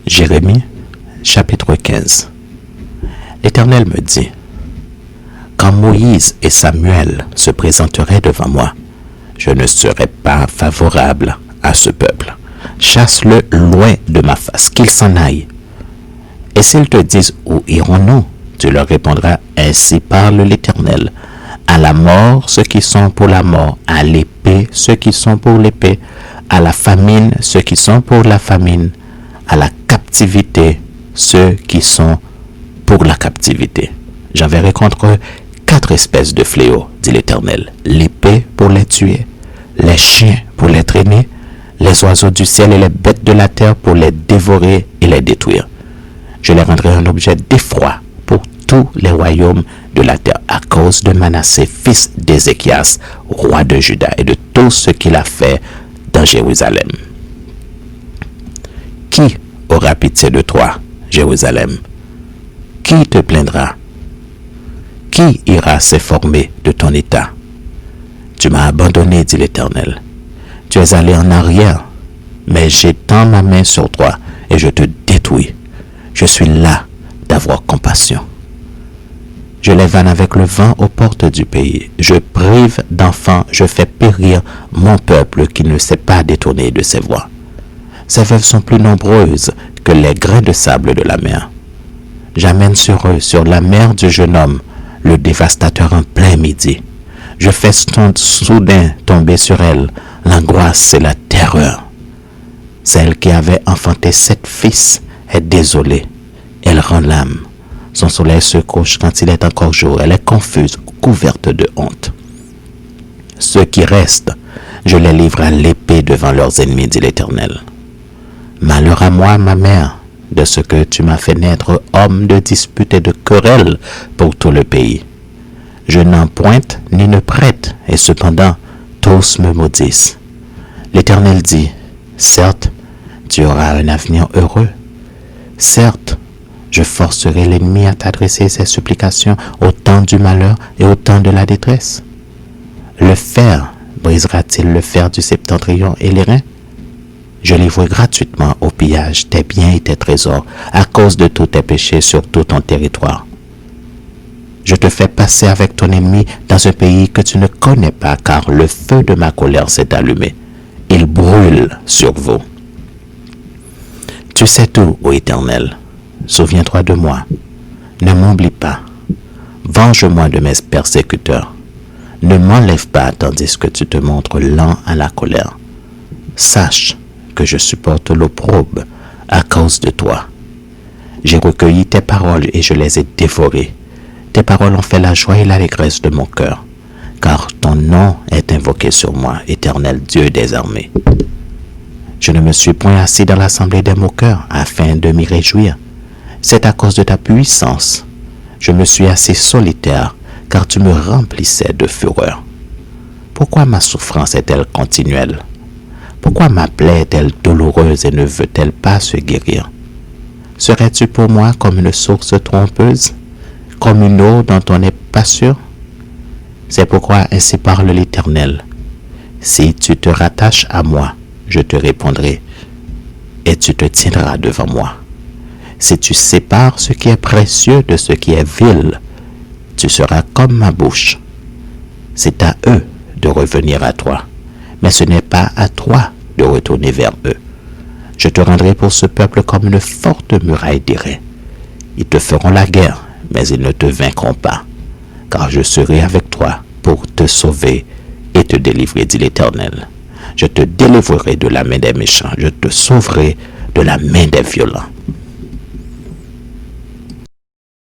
Jérémie, chapitre 15. L'Éternel me dit, quand Moïse et Samuel se présenteraient devant moi, je ne serai pas favorable à ce peuple. Chasse-le loin de ma face, qu'il s'en aille. Et s'ils te disent, où irons-nous? Tu leur répondras, ainsi parle l'Éternel. À la mort, ceux qui sont pour la mort, à l'épée, ceux qui sont pour l'épée, à la famine, ceux qui sont pour la famine, à la captivité, ceux qui sont pour la captivité. J'enverrai contre eux 4 espèces de fléaux, dit l'Éternel. L'épée pour les tuer, les chiens pour les traîner, les oiseaux du ciel et les bêtes de la terre pour les dévorer et les détruire. Je les rendrai un objet d'effroi pour tous les royaumes de la terre à cause de Manassé, fils d'Ézéchias, roi de Juda, et de tout ce qu'il a fait dans Jérusalem. Qui aura pitié de toi, Jérusalem? Qui te plaindra? Qui ira s'informer de ton état? Tu m'as abandonné, dit l'Éternel. Tu es allé en arrière, mais j'étends ma main sur toi et je te détruis. Je suis là d'avoir compassion. Je les vanne avec le vent aux portes du pays. Je prive d'enfants, je fais périr mon peuple qui ne s'est pas détourné de ses voies. Ses veuves sont plus nombreuses que les grains de sable de la mer. J'amène sur eux, sur la mer du jeune homme, le dévastateur en plein midi. Je fais soudain tomber sur elle l'angoisse et la terreur. Celle qui avait enfanté 7 fils est désolée. Elle rend l'âme. Son soleil se couche quand il est encore jour. Elle est confuse, couverte de honte. Ceux qui restent, je les livre à l'épée devant leurs ennemis, dit l'Éternel. Malheur à moi, ma mère, de ce que tu m'as fait naître homme de dispute et de querelle pour tout le pays. Je n'en pointe ni ne prête, et cependant, tous me maudissent. L'Éternel dit, certes, tu auras un avenir heureux. Certes, je forcerai l'ennemi à t'adresser ses supplications au temps du malheur et au temps de la détresse. Le fer brisera-t-il le fer du septentrion et les reins? Je livre gratuitement au pillage tes biens et tes trésors à cause de tous tes péchés sur tout ton territoire. Je te fais passer avec ton ennemi dans un pays que tu ne connais pas, car le feu de ma colère s'est allumé. Il brûle sur vous. Tu sais tout, ô Éternel. Souviens-toi de moi. Ne m'oublie pas. Venge-moi de mes persécuteurs. Ne m'enlève pas tandis que tu te montres lent à la colère. Sache que je supporte l'opprobre à cause de toi. J'ai recueilli tes paroles et je les ai dévorées. Tes paroles ont fait la joie et l'allégresse de mon cœur, car ton nom est invoqué sur moi, Éternel Dieu des armées. Je ne me suis point assis dans l'assemblée des moqueurs afin de m'y réjouir. C'est à cause de ta puissance. Je me suis assis solitaire, car tu me remplissais de fureur. Pourquoi ma souffrance est-elle continuelle? Pourquoi ma plaie est-elle douloureuse et ne veut-elle pas se guérir? Serais-tu pour moi comme une source trompeuse, comme une eau dont on n'est pas sûr? C'est pourquoi ainsi parle l'Éternel. Si tu te rattaches à moi, je te répondrai, et tu te tiendras devant moi. Si tu sépares ce qui est précieux de ce qui est vil, tu seras comme ma bouche. C'est à eux de revenir à toi, mais ce n'est pas à toi de retourner vers eux. Je te rendrai pour ce peuple comme une forte muraille d'airain. Ils te feront la guerre, mais ils ne te vaincront pas, car je serai avec toi pour te sauver et te délivrer, dit l'Éternel. Je te délivrerai de la main des méchants, je te sauverai de la main des violents.